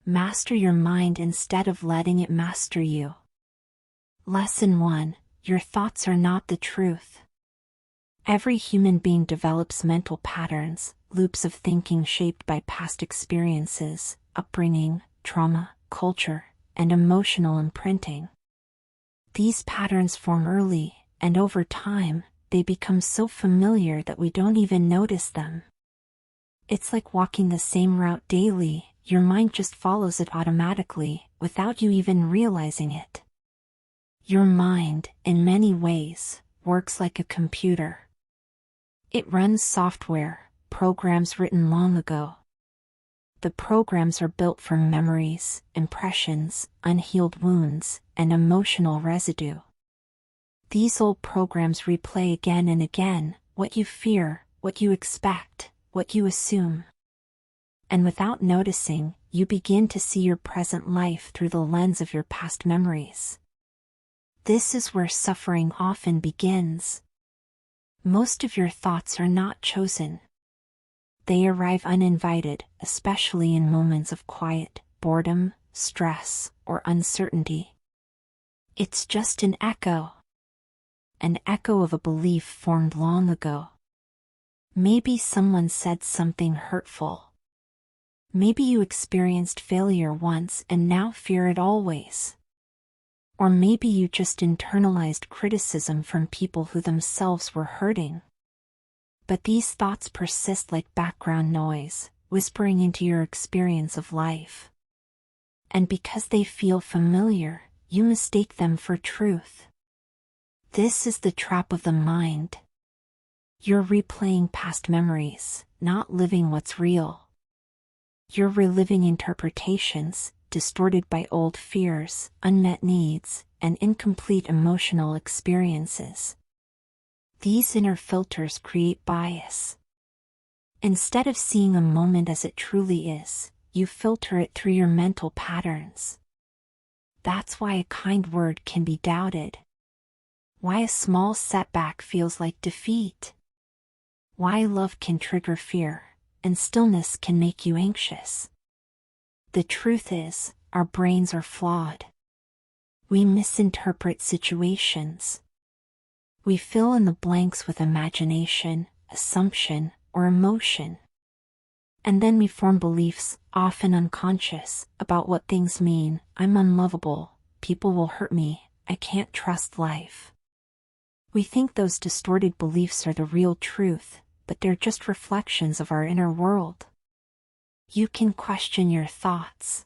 Master your mind instead of letting it master you. Lesson 1. Your thoughts are not the truth. Every human being develops mental patterns, loops of thinking shaped by past experiences, upbringing, trauma, culture, and emotional imprinting. These patterns form early, and over time, they become so familiar that we don't even notice them. It's like walking the same route daily, your mind just follows it automatically, without you even realizing it. Your mind, in many ways, works like a computer. It runs software, programs written long ago. The programs are built from memories, impressions, unhealed wounds, and emotional residue. These old programs replay again and again, what you fear, what you expect, what you assume. And without noticing, you begin to see your present life through the lens of your past memories. This is where suffering often begins. Most of your thoughts are not chosen. They arrive uninvited, especially in moments of quiet, boredom, stress, or uncertainty. It's just an echo of a belief formed long ago. Maybe someone said something hurtful. Maybe you experienced failure once and now fear it always. Or maybe you just internalized criticism from people who themselves were hurting. But these thoughts persist like background noise, whispering into your experience of life. And because they feel familiar, you mistake them for truth. This is the trap of the mind. You're replaying past memories, not living what's real. You're reliving interpretations, distorted by old fears, unmet needs, and incomplete emotional experiences. These inner filters create bias. Instead of seeing a moment as it truly is, you filter it through your mental patterns. That's why a kind word can be doubted. Why a small setback feels like defeat. Why love can trigger fear, and stillness can make you anxious. The truth is, our brains are flawed. We misinterpret situations. We fill in the blanks with imagination, assumption, or emotion. And then we form beliefs, often unconscious, about what things mean. I'm unlovable, people will hurt me, I can't trust life. We think those distorted beliefs are the real truth, but they're just reflections of our inner world. You can question your thoughts.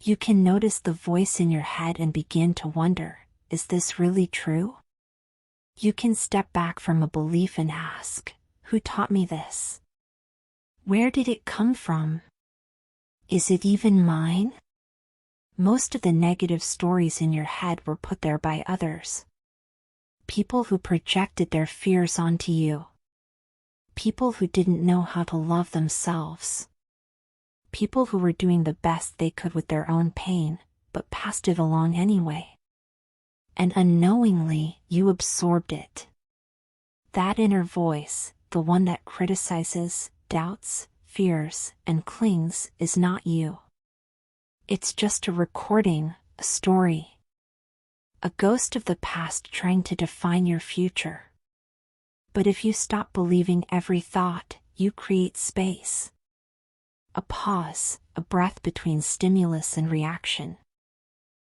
You can notice the voice in your head and begin to wonder, is this really true? You can step back from a belief and ask, who taught me this? Where did it come from? Is it even mine? Most of the negative stories in your head were put there by others. People who projected their fears onto you. People who didn't know how to love themselves. People who were doing the best they could with their own pain, but passed it along anyway. And unknowingly, you absorbed it. That inner voice, the one that criticizes, doubts, fears, and clings, is not you. It's just a recording, a story. A ghost of the past trying to define your future. But if you stop believing every thought, you create space. A pause, a breath between stimulus and reaction.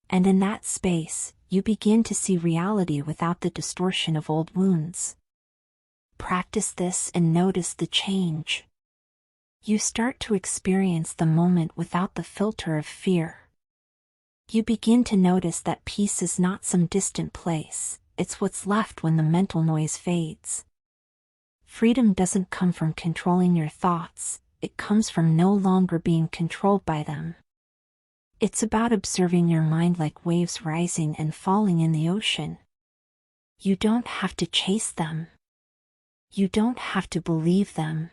And in that space, you begin to see reality without the distortion of old wounds. Practice this and notice the change. You start to experience the moment without the filter of fear. You begin to notice that peace is not some distant place, it's what's left when the mental noise fades. Freedom doesn't come from controlling your thoughts, it comes from no longer being controlled by them. It's about observing your mind like waves rising and falling in the ocean. You don't have to chase them. You don't have to believe them.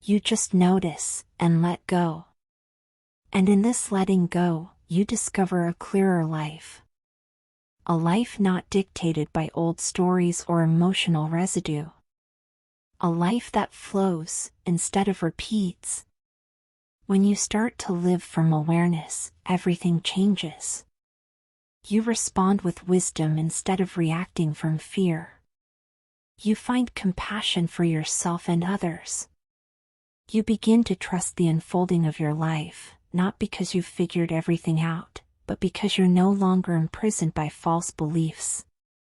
You just notice and let go. And in this letting go, you discover a clearer life. A life not dictated by old stories or emotional residue. A life that flows, instead of repeats. When you start to live from awareness, everything changes. You respond with wisdom instead of reacting from fear. You find compassion for yourself and others. You begin to trust the unfolding of your life, not because you've figured everything out, but because you're no longer imprisoned by false beliefs.